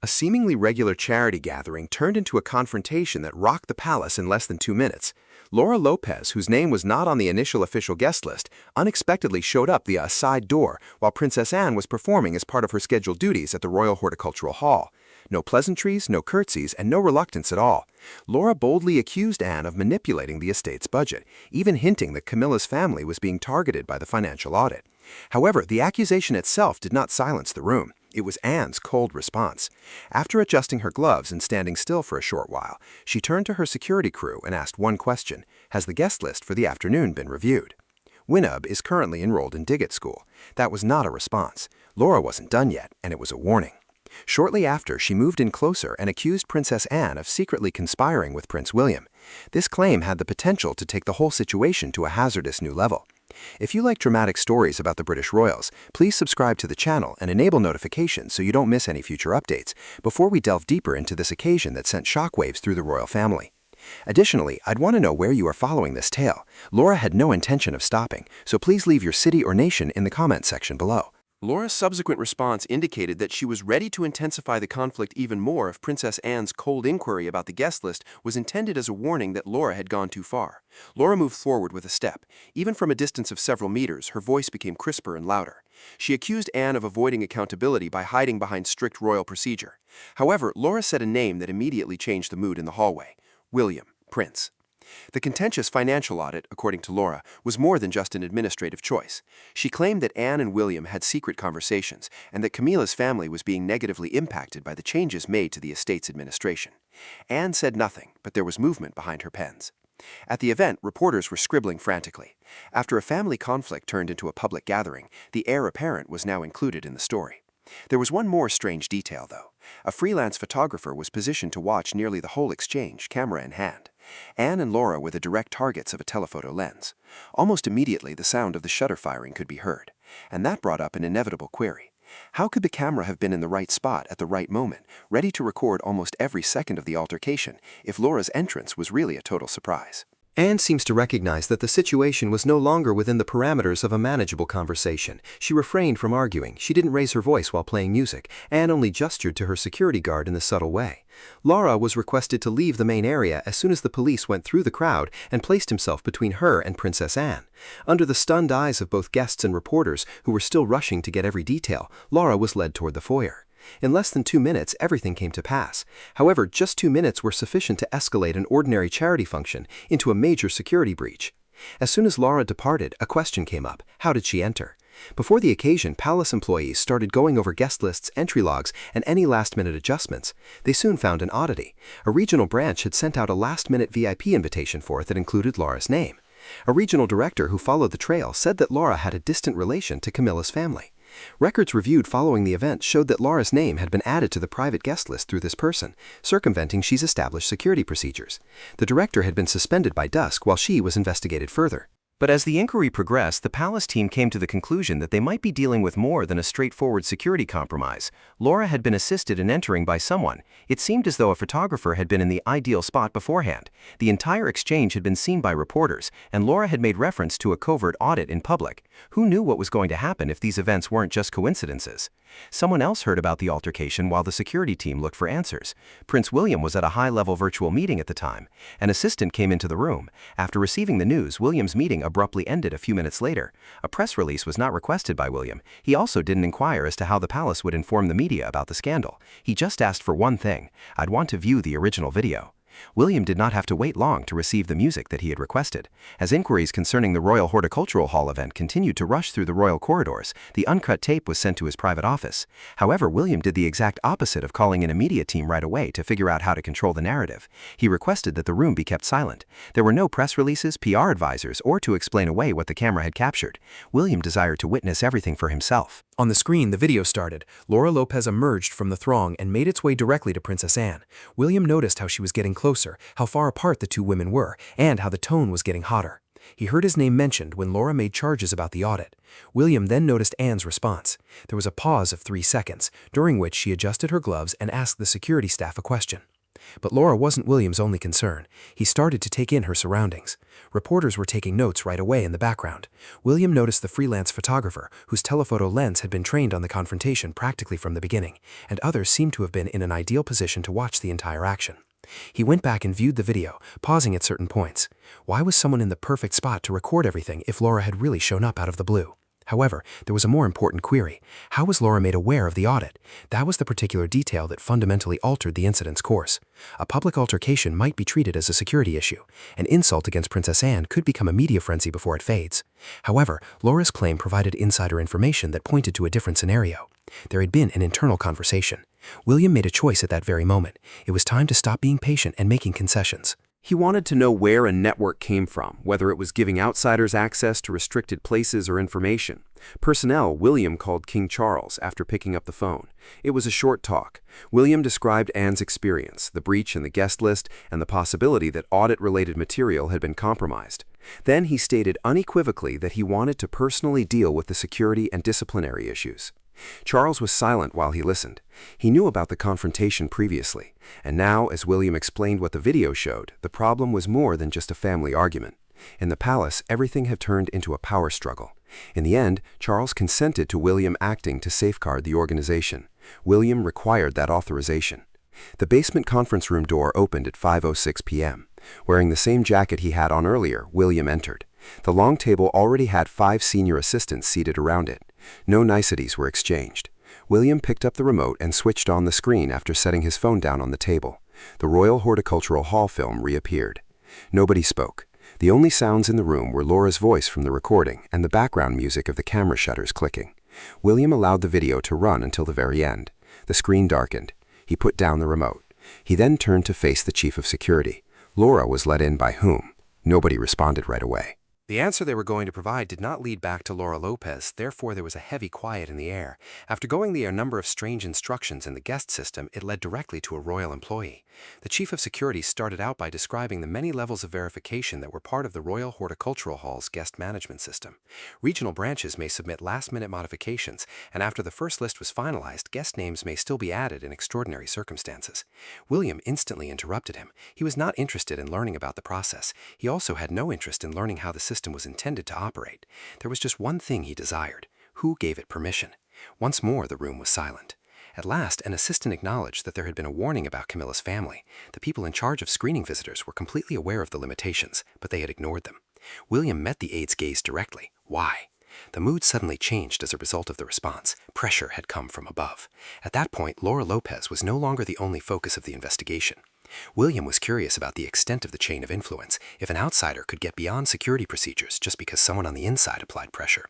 A seemingly regular charity gathering turned into a confrontation that rocked the palace in less than 2 minutes. Laura Lopez, whose name was not on the initial official guest list, unexpectedly showed up via a side door while Princess Anne was performing as part of her scheduled duties at the Royal Horticultural Hall. No pleasantries, no curtsies, and no reluctance at all. Laura boldly accused Anne of manipulating the estate's budget, even hinting that Camilla's family was being targeted by the financial audit. However, the accusation itself did not silence the room. It was Anne's cold response. After adjusting her gloves and standing still for a short while, she turned to her security crew and asked one question: has the guest list for the afternoon been reviewed? Winub is currently enrolled in Diggett School. That was not a response. Laura wasn't done yet, and it was a warning. Shortly after, she moved in closer and accused Princess Anne of secretly conspiring with Prince William. This claim had the potential to take the whole situation to a hazardous new level. If you like dramatic stories about the British royals, please subscribe to the channel and enable notifications so you don't miss any future updates before we delve deeper into this occasion that sent shockwaves through the royal family. Additionally, I'd want to know where you are following this tale. Laura had no intention of stopping, so please leave your city or nation in the comment section below. Laura's subsequent response indicated that she was ready to intensify the conflict even more if Princess Anne's cold inquiry about the guest list was intended as a warning that Laura had gone too far. Laura moved forward with a step. Even from a distance of several meters, her voice became crisper and louder. She accused Anne of avoiding accountability by hiding behind strict royal procedure. However, Laura said a name that immediately changed the mood in the hallway: William, Prince. The contentious financial audit, according to Laura, was more than just an administrative choice. She claimed that Anne and William had secret conversations and that Camilla's family was being negatively impacted by the changes made to the estate's administration. Anne said nothing, but there was movement behind her pens. At the event, reporters were scribbling frantically. After a family conflict turned into a public gathering, the heir apparent was now included in the story. There was one more strange detail, though. A freelance photographer was positioned to watch nearly the whole exchange, camera in hand. Anne and Laura were the direct targets of a telephoto lens. Almost immediately, the sound of the shutter firing could be heard, and that brought up an inevitable query. How could the camera have been in the right spot at the right moment, ready to record almost every second of the altercation, if Laura's entrance was really a total surprise? Anne seems to recognize that the situation was no longer within the parameters of a manageable conversation. She refrained from arguing. She didn't raise her voice while playing music. Anne only gestured to her security guard in a subtle way. Laura was requested to leave the main area as soon as the police went through the crowd and placed himself between her and Princess Anne. Under the stunned eyes of both guests and reporters, who were still rushing to get every detail, Laura was led toward the foyer. In less than 2 minutes, everything came to pass. However, just 2 minutes were sufficient to escalate an ordinary charity function into a major security breach. As soon as Laura departed, a question came up: how did she enter? Before the occasion, palace employees started going over guest lists, entry logs, and any last-minute adjustments. They soon found an oddity. A regional branch had sent out a last-minute VIP invitation for it that included Laura's name. A regional director who followed the trail said that Laura had a distant relation to Camilla's family. Records reviewed following the event showed that Laura's name had been added to the private guest list through this person, circumventing she's established security procedures. The director had been suspended by dusk while she was investigated further. But as the inquiry progressed, the palace team came to the conclusion that they might be dealing with more than a straightforward security compromise. Laura had been assisted in entering by someone. It seemed as though a photographer had been in the ideal spot beforehand. The entire exchange had been seen by reporters, and Laura had made reference to a covert audit in public. Who knew what was going to happen if these events weren't just coincidences? Someone else heard about the altercation while the security team looked for answers. Prince William was at a high-level virtual meeting at the time. An assistant came into the room. After receiving the news, William's meeting abruptly ended a few minutes later. A press release was not requested by William. He also didn't inquire as to how the palace would inform the media about the scandal. He just asked for one thing: I'd want to view the original video. William did not have to wait long to receive the music that he had requested. As inquiries concerning the Royal Horticultural Hall event continued to rush through the royal corridors, the uncut tape was sent to his private office. However, William did the exact opposite of calling in a media team right away to figure out how to control the narrative. He requested that the room be kept silent. There were no press releases, PR advisors, or to explain away what the camera had captured. William desired to witness everything for himself. On the screen, the video started. Laura Lopez emerged from the throng and made its way directly to Princess Anne. William noticed how she was getting closer, how far apart the two women were, and how the tone was getting hotter. He heard his name mentioned when Laura made charges about the audit. William then noticed Anne's response. There was a pause of 3 seconds, during which she adjusted her gloves and asked the security staff a question. But Laura wasn't William's only concern. He started to take in her surroundings. Reporters were taking notes right away in the background. William noticed the freelance photographer, whose telephoto lens had been trained on the confrontation practically from the beginning, and others seemed to have been in an ideal position to watch the entire action. He went back and viewed the video, pausing at certain points. Why was someone in the perfect spot to record everything if Laura had really shown up out of the blue? However, there was a more important query. How was Laura made aware of the audit? That was the particular detail that fundamentally altered the incident's course. A public altercation might be treated as a security issue. An insult against Princess Anne could become a media frenzy before it fades. However, Laura's claim provided insider information that pointed to a different scenario. There had been an internal conversation. William made a choice at that very moment. It was time to stop being patient and making concessions. He wanted to know where a network came from, whether it was giving outsiders access to restricted places or information. Personnel, William called King Charles after picking up the phone. It was a short talk. William described Anne's experience, the breach in the guest list, and the possibility that audit-related material had been compromised. Then he stated unequivocally that he wanted to personally deal with the security and disciplinary issues. Charles was silent while he listened. He knew about the confrontation previously, and now, as William explained what the video showed, the problem was more than just a family argument. In the palace, everything had turned into a power struggle. In the end, Charles consented to William acting to safeguard the organization. William required that authorization. The basement conference room door opened at 5:06 p.m. Wearing the same jacket he had on earlier, William entered. The long table already had 5 senior assistants seated around it. No niceties were exchanged. William picked up the remote and switched on the screen after setting his phone down on the table. The Royal Horticultural Hall film reappeared. Nobody spoke. The only sounds in the room were Laura's voice from the recording and the background music of the camera shutters clicking. William allowed the video to run until the very end. The screen darkened. He put down the remote. He then turned to face the chief of security. Laura was let in by whom? Nobody responded right away. The answer they were going to provide did not lead back to Laura Lopez, therefore there was a heavy quiet in the air. After going a number of strange instructions in the guest system, it led directly to a royal employee. The chief of security started out by describing the many levels of verification that were part of the Royal Horticultural Hall's guest management system. Regional branches may submit last-minute modifications, and after the first list was finalized, guest names may still be added in extraordinary circumstances. William instantly interrupted him. He was not interested in learning about the process. He also had no interest in learning how the system was intended to operate. There was just one thing he desired. Who gave it permission? Once more, the room was silent. At last, an assistant acknowledged that there had been a warning about Camilla's family. The people in charge of screening visitors were completely aware of the limitations, but they had ignored them. William met the aide's gaze directly. Why? The mood suddenly changed as a result of the response. Pressure had come from above. At that point, Laura Lopez was no longer the only focus of the investigation. William was curious about the extent of the chain of influence, if an outsider could get beyond security procedures just because someone on the inside applied pressure.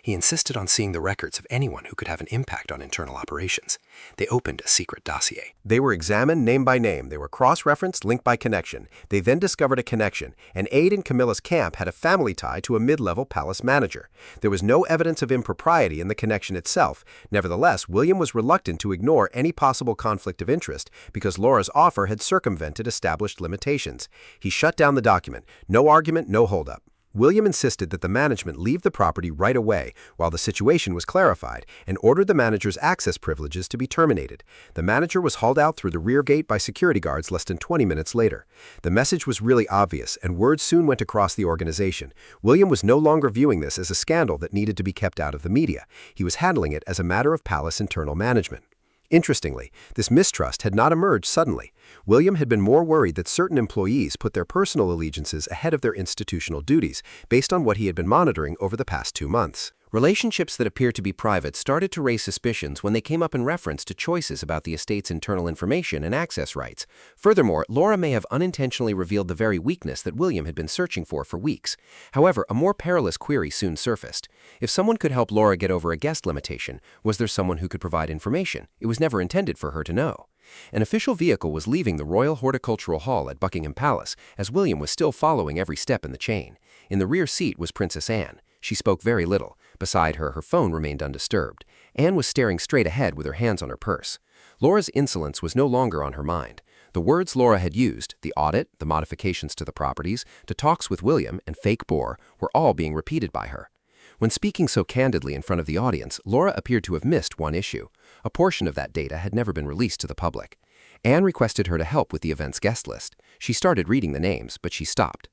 He insisted on seeing the records of anyone who could have an impact on internal operations. They opened a secret dossier. They were examined name by name. They were cross-referenced, linked by connection. They then discovered a connection. An aide in Camilla's camp had a family tie to a mid-level palace manager. There was no evidence of impropriety in the connection itself. Nevertheless, William was reluctant to ignore any possible conflict of interest because Laura's offer had circumvented established limitations. He shut down the document. No argument, no holdup. William insisted that the management leave the property right away while the situation was clarified and ordered the manager's access privileges to be terminated. The manager was hauled out through the rear gate by security guards less than 20 minutes later. The message was really obvious, and word soon went across the organization. William was no longer viewing this as a scandal that needed to be kept out of the media. He was handling it as a matter of palace internal management. Interestingly, this mistrust had not emerged suddenly. William had been more worried that certain employees put their personal allegiances ahead of their institutional duties, based on what he had been monitoring over the past 2 months. Relationships that appeared to be private started to raise suspicions when they came up in reference to choices about the estate's internal information and access rights. Furthermore, Laura may have unintentionally revealed the very weakness that William had been searching for weeks. However, a more perilous query soon surfaced. If someone could help Laura get over a guest limitation, was there someone who could provide information? It was never intended for her to know. An official vehicle was leaving the Royal Horticultural Hall at Buckingham Palace, as William was still following every step in the chain. In the rear seat was Princess Anne. She spoke very little. Beside her, her phone remained undisturbed. Anne was staring straight ahead with her hands on her purse. Laura's insolence was no longer on her mind. The words Laura had used, the audit, the modifications to the properties, the talks with William, and fake bore, were all being repeated by her. When speaking so candidly in front of the audience, Laura appeared to have missed one issue. A portion of that data had never been released to the public. Anne requested her to help with the event's guest list. She started reading the names, but she stopped.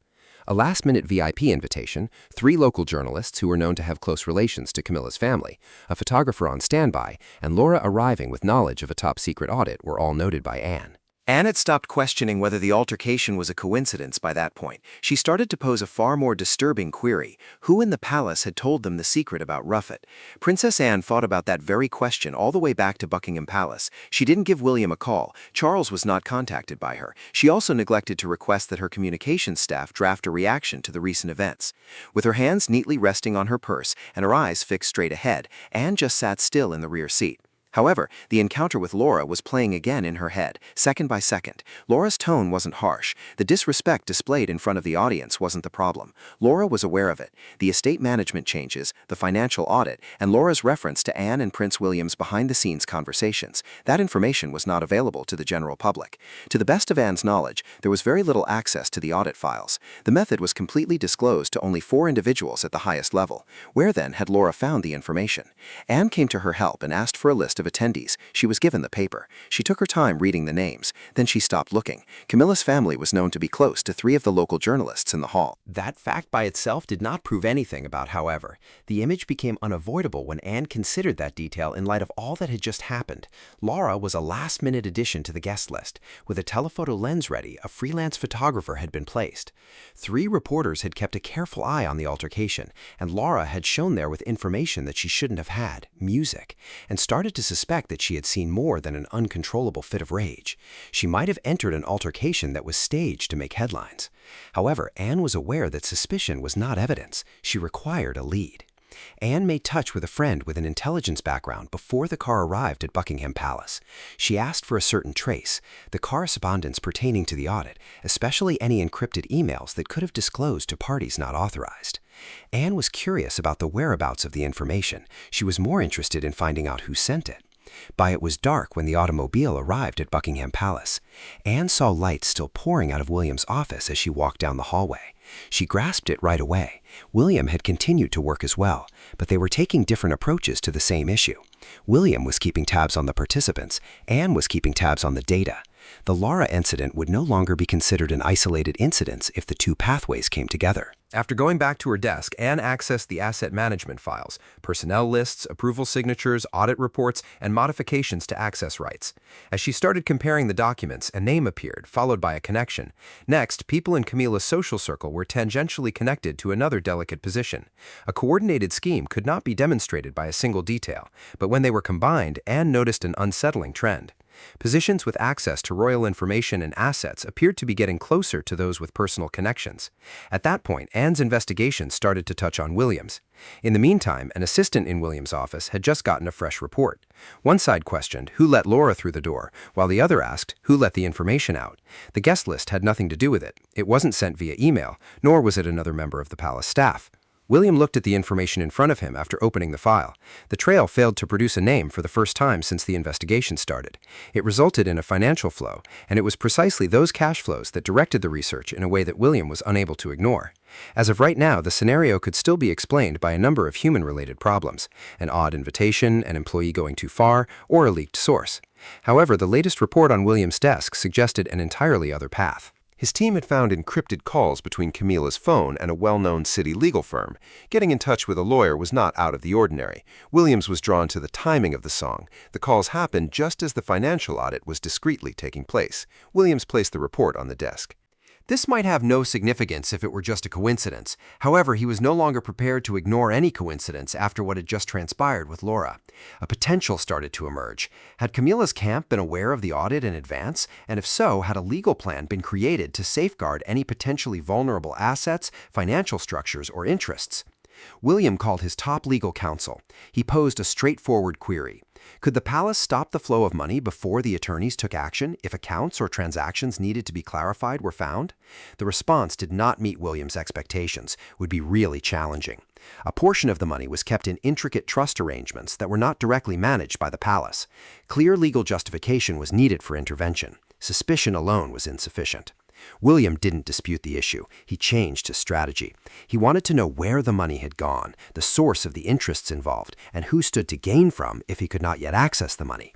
A last-minute VIP invitation, 3 local journalists who were known to have close relations to Camilla's family, a photographer on standby, and Laura arriving with knowledge of a top-secret audit were all noted by Anne. Anne had stopped questioning whether the altercation was a coincidence by that point. She started to pose a far more disturbing query. Who in the palace had told them the secret about Ruffet? Princess Anne thought about that very question all the way back to Buckingham Palace. She didn't give William a call. Charles was not contacted by her. She also neglected to request that her communications staff draft a reaction to the recent events. With her hands neatly resting on her purse and her eyes fixed straight ahead, Anne just sat still in the rear seat. However, the encounter with Laura was playing again in her head, second by second. Laura's tone wasn't harsh. The disrespect displayed in front of the audience wasn't the problem. Laura was aware of it. The estate management changes, the financial audit, and Laura's reference to Anne and Prince William's behind-the-scenes conversations. That information was not available to the general public. To the best of Anne's knowledge, there was very little access to the audit files. The method was completely disclosed to only 4 individuals at the highest level. Where then had Laura found the information? Anne came to her help and asked for a list of attendees. She was given the paper. She took her time reading the names. Then she stopped looking. Camilla's family was known to be close to 3 of the local journalists in the hall. That fact by itself did not prove anything about, however. The image became unavoidable when Anne considered that detail in light of all that had just happened. Laura was a last-minute addition to the guest list. With a telephoto lens ready, a freelance photographer had been placed. 3 reporters had kept a careful eye on the altercation, and Laura had shown there with information that she shouldn't have had, music, and started to suspect that she had seen more than an uncontrollable fit of rage. She might have entered an altercation that was staged to make headlines. However, Anne was aware that suspicion was not evidence. She required a lead. Anne made touch with a friend with an intelligence background before the car arrived at Buckingham Palace. She asked for a certain trace, the correspondence pertaining to the audit, especially any encrypted emails that could have disclosed to parties not authorized. Anne was curious about the whereabouts of the information. She was more interested in finding out who sent it. It was dark when the automobile arrived at Buckingham Palace. Anne saw lights still pouring out of William's office as she walked down the hallway. She grasped it right away. William had continued to work as well, but they were taking different approaches to the same issue. William was keeping tabs on the participants. Anne was keeping tabs on the data. The Laura incident would no longer be considered an isolated incident if the 2 pathways came together. After going back to her desk, Anne accessed the asset management files, personnel lists, approval signatures, audit reports, and modifications to access rights. As she started comparing the documents, a name appeared, followed by a connection. Next, people in Camila's social circle were tangentially connected to another delicate position. A coordinated scheme could not be demonstrated by a single detail, but when they were combined, Anne noticed an unsettling trend. Positions with access to royal information and assets appeared to be getting closer to those with personal connections. At that point, Anne's investigation started to touch on Williams. In the meantime, an assistant in William's office had just gotten a fresh report. One side questioned who let Laura through the door, while the other asked who let the information out. The guest list had nothing to do with it. It wasn't sent via email, nor was it another member of the palace staff. William looked at the information in front of him after opening the file. The trail failed to produce a name for the first time since the investigation started. It resulted in a financial flow, and it was precisely those cash flows that directed the research in a way that William was unable to ignore. As of right now, the scenario could still be explained by a number of human-related problems: an odd invitation, an employee going too far, or a leaked source. However, the latest report on William's desk suggested an entirely other path. His team had found encrypted calls between Camila's phone and a well-known city legal firm. Getting in touch with a lawyer was not out of the ordinary. Williams was drawn to the timing of the song. The calls happened just as the financial audit was discreetly taking place. Williams placed the report on the desk. This might have no significance if it were just a coincidence. However, he was no longer prepared to ignore any coincidence after what had just transpired with Laura. A potential started to emerge. Had Camila's camp been aware of the audit in advance? And if so, had a legal plan been created to safeguard any potentially vulnerable assets, financial structures, or interests? William called his top legal counsel. He posed a straightforward query. Could the palace stop the flow of money before the attorneys took action if accounts or transactions needed to be clarified were found? The response did not meet William's expectations, would be really challenging. A portion of the money was kept in intricate trust arrangements that were not directly managed by the palace. Clear legal justification was needed for intervention. Suspicion alone was insufficient. William didn't dispute the issue. He changed his strategy. He wanted to know where the money had gone, the source of the interests involved, and who stood to gain from if he could not yet access the money.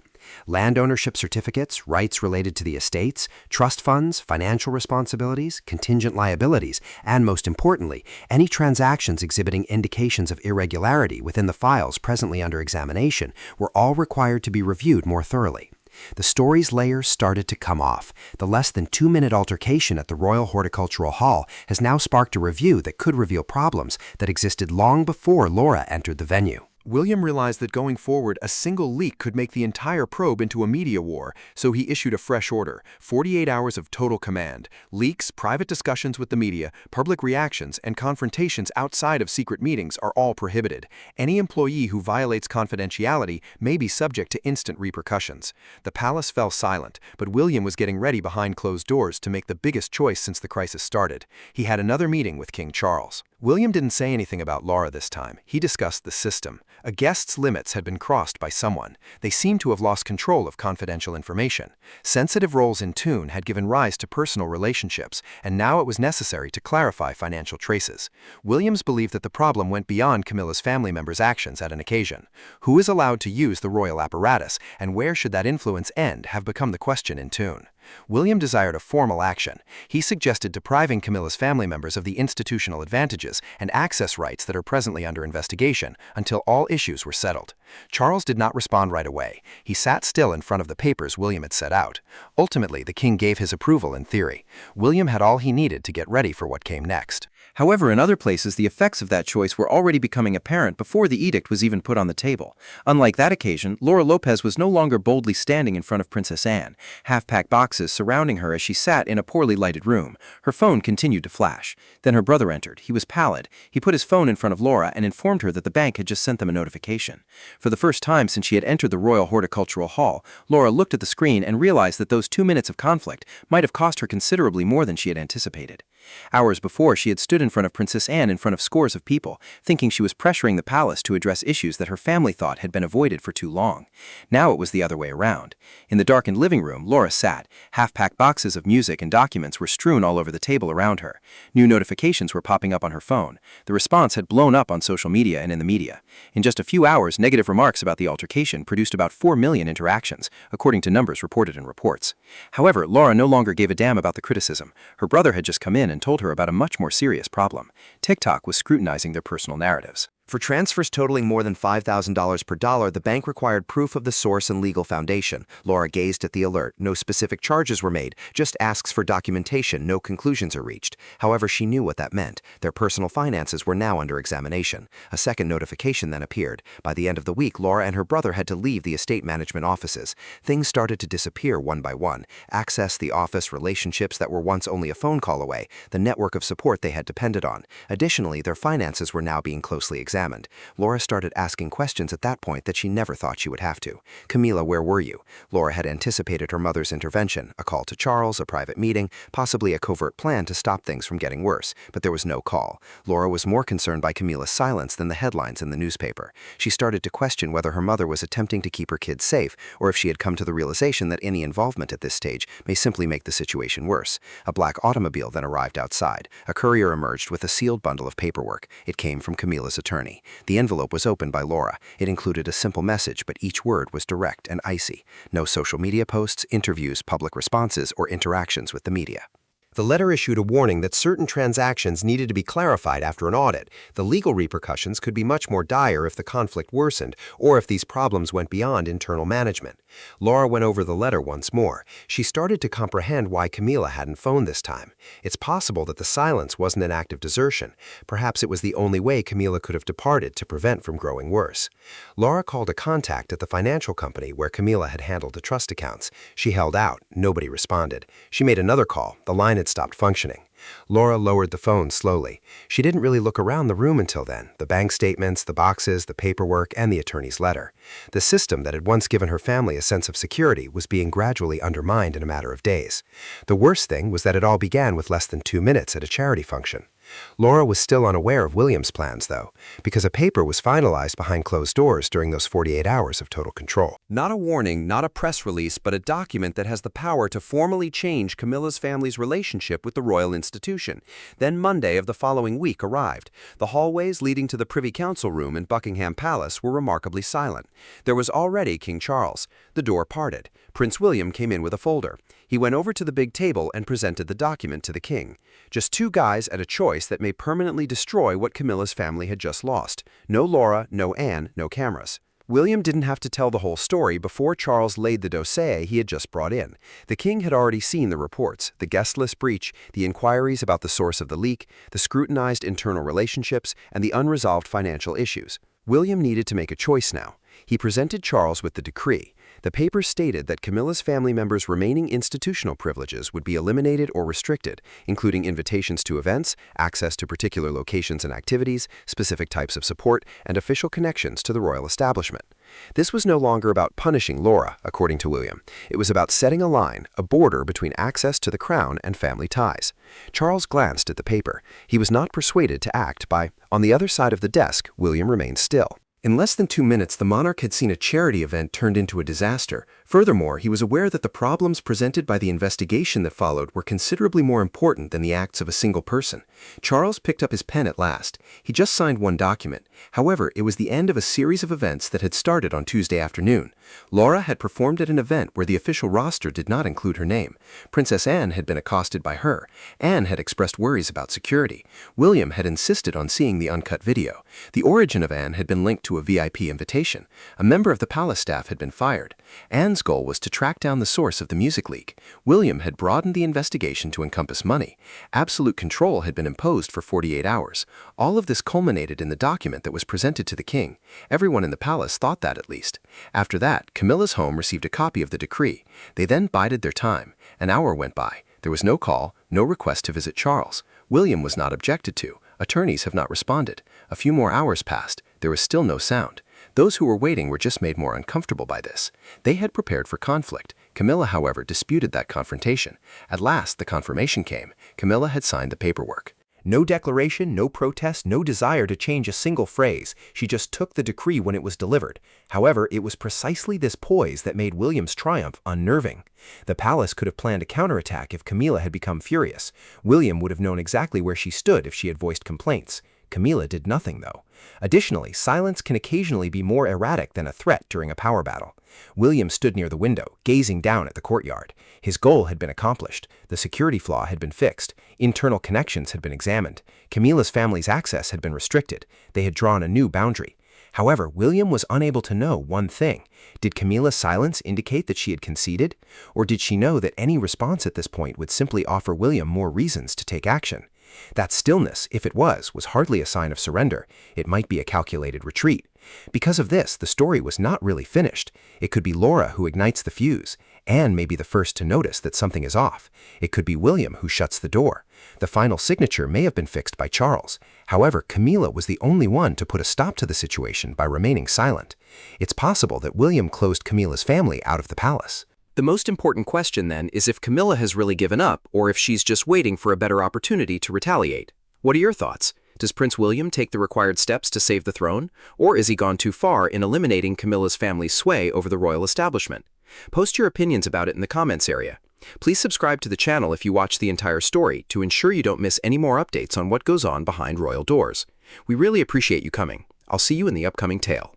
Land ownership certificates, rights related to the estates, trust funds, financial responsibilities, contingent liabilities, and most importantly, any transactions exhibiting indications of irregularity within the files presently under examination were all required to be reviewed more thoroughly. The story's layers started to come off. The less than 2-minute altercation at the Royal Horticultural Hall has now sparked a review that could reveal problems that existed long before Laura entered the venue. William realized that going forward, a single leak could make the entire probe into a media war, so he issued a fresh order: 48 hours of total command. Leaks, private discussions with the media, public reactions, and confrontations outside of secret meetings are all prohibited. Any employee who violates confidentiality may be subject to instant repercussions. The palace fell silent, but William was getting ready behind closed doors to make the biggest choice since the crisis started. He had another meeting with King Charles. William didn't say anything about Laura this time. He discussed the system. A guest's limits had been crossed by someone. They seemed to have lost control of confidential information. Sensitive roles in Tune had given rise to personal relationships, and now it was necessary to clarify financial traces. Williams believed that the problem went beyond Camilla's family members' actions at an occasion. Who is allowed to use the royal apparatus, and where should that influence end, have become the question in Tune. William desired a formal action. He suggested depriving Camilla's family members of the institutional advantages and access rights that are presently under investigation until all issues were settled. Charles did not respond right away. He sat still in front of the papers William had set out. Ultimately, the king gave his approval in theory. William had all he needed to get ready for what came next. However, in other places, the effects of that choice were already becoming apparent before the edict was even put on the table. Unlike that occasion, Laura Lopez was no longer boldly standing in front of Princess Anne, half-packed boxes surrounding her as she sat in a poorly lighted room. Her phone continued to flash. Then her brother entered. He was pallid. He put his phone in front of Laura and informed her that the bank had just sent them a notification. For the first time since she had entered the Royal Horticultural Hall, Laura looked at the screen and realized that those 2 minutes of conflict might have cost her considerably more than she had anticipated. Hours before, she had stood in front of Princess Anne in front of scores of people, thinking she was pressuring the palace to address issues that her family thought had been avoided for too long. Now it was the other way around. In the darkened living room, Laura sat. Half-packed boxes of music and documents were strewn all over the table around her. New notifications were popping up on her phone. The response had blown up on social media and in the media. In just a few hours, negative remarks about the altercation produced about 4 million interactions, according to numbers reported in reports. However, Laura no longer gave a damn about the criticism. Her brother had just come in and told her about a much more serious problem. TikTok was scrutinizing their personal narratives. For transfers totaling more than $5,000 per dollar, the bank required proof of the source and legal foundation. Laura gazed at the alert. No specific charges were made, just asks for documentation. No conclusions are reached. However, she knew what that meant. Their personal finances were now under examination. A second notification then appeared. By the end of the week, Laura and her brother had to leave the estate management offices. Things started to disappear one by one. Access the office, relationships that were once only a phone call away, the network of support they had depended on. Additionally, their finances were now being closely examined. Laura started asking questions at that point that she never thought she would have to. Camila, where were you? Laura had anticipated her mother's intervention, a call to Charles, a private meeting, possibly a covert plan to stop things from getting worse, but there was no call. Laura was more concerned by Camila's silence than the headlines in the newspaper. She started to question whether her mother was attempting to keep her kids safe, or if she had come to the realization that any involvement at this stage may simply make the situation worse. A black automobile then arrived outside. A courier emerged with a sealed bundle of paperwork. It came from Camila's attorney. The envelope was opened by Laura. It included a simple message, but each word was direct and icy. No social media posts, interviews, public responses, or interactions with the media. The letter issued a warning that certain transactions needed to be clarified after an audit. The legal repercussions could be much more dire if the conflict worsened or if these problems went beyond internal management. Laura went over the letter once more. She started to comprehend why Camila hadn't phoned this time. It's possible that the silence wasn't an act of desertion. Perhaps it was the only way Camila could have departed to prevent from growing worse. Laura called a contact at the financial company where Camila had handled the trust accounts. She held out. Nobody responded. She made another call. The line had stopped functioning. Laura lowered the phone slowly. She didn't really look around the room until then. The bank statements, the boxes, the paperwork, and the attorney's letter. The system that had once given her family a sense of security was being gradually undermined in a matter of days. The worst thing was that it all began with less than 2 minutes at a charity function. Laura was still unaware of William's plans, though, because a paper was finalized behind closed doors during those 48 hours of total control. Not a warning, not a press release, but a document that has the power to formally change Camilla's family's relationship with the royal institution. Then Monday of the following week arrived. The hallways leading to the Privy Council room in Buckingham Palace were remarkably silent. There was already King Charles. The door parted. Prince William came in with a folder. He went over to the big table and presented the document to the king. Just two guys at a choice that may permanently destroy what Camilla's family had just lost. No Laura, no Anne, no cameras. William didn't have to tell the whole story before Charles laid the dossier he had just brought in. The king had already seen the reports, the guest list breach, the inquiries about the source of the leak, the scrutinized internal relationships, and the unresolved financial issues. William needed to make a choice now. He presented Charles with the decree. The paper stated that Camilla's family members' remaining institutional privileges would be eliminated or restricted, including invitations to events, access to particular locations and activities, specific types of support, and official connections to the royal establishment. This was no longer about punishing Laura, according to William. It was about setting a line, a border between access to the crown and family ties. Charles glanced at the paper. He was not persuaded to act by, on the other side of the desk, William remained still. In less than 2 minutes, the monarch had seen a charity event turned into a disaster. Furthermore, he was aware that the problems presented by the investigation that followed were considerably more important than the acts of a single person. Charles picked up his pen at last. He just signed one document. However, it was the end of a series of events that had started on Tuesday afternoon. Laura had performed at an event where the official roster did not include her name. Princess Anne had been accosted by her. Anne had expressed worries about security. William had insisted on seeing the uncut video. The origin of Anne had been linked to a VIP invitation. A member of the palace staff had been fired. Anne's goal was to track down the source of the music leak. William had broadened the investigation to encompass money. Absolute control had been imposed for 48 hours. All of this culminated in the document that was presented to the king. Everyone in the palace thought that, at least. After that, Camilla's home received a copy of the decree. They then bided their time. An hour went by. There was no call, no request to visit Charles. William was not objected to. Attorneys have not responded. A few more hours passed. There was still no sound. Those who were waiting were just made more uncomfortable by this. They had prepared for conflict. Camilla, however, disputed that confrontation. At last, the confirmation came. Camilla had signed the paperwork. No declaration, no protest, no desire to change a single phrase. She just took the decree when it was delivered. However, it was precisely this poise that made William's triumph unnerving. The palace could have planned a counterattack if Camila had become furious. William would have known exactly where she stood if she had voiced complaints. Camila did nothing, though. Additionally, silence can occasionally be more erratic than a threat during a power battle. William stood near the window, gazing down at the courtyard. His goal had been accomplished. The security flaw had been fixed. Internal connections had been examined. Camila's family's access had been restricted. They had drawn a new boundary. However, William was unable to know one thing. Did Camila's silence indicate that she had conceded? Or did she know that any response at this point would simply offer William more reasons to take action? That stillness, if it was hardly a sign of surrender. It might be a calculated retreat. Because of this, the story was not really finished. It could be Laura who ignites the fuse. Anne may be the first to notice that something is off. It could be William who shuts the door. The final signature may have been fixed by Charles. However, Camila was the only one to put a stop to the situation by remaining silent. It's possible that William closed Camila's family out of the palace. The most important question, then, is if Camilla has really given up or if she's just waiting for a better opportunity to retaliate. What are your thoughts? Does Prince William take the required steps to save the throne? Or is he gone too far in eliminating Camilla's family's sway over the royal establishment? Post your opinions about it in the comments area. Please subscribe to the channel if you watch the entire story to ensure you don't miss any more updates on what goes on behind royal doors. We really appreciate you coming. I'll see you in the upcoming tale.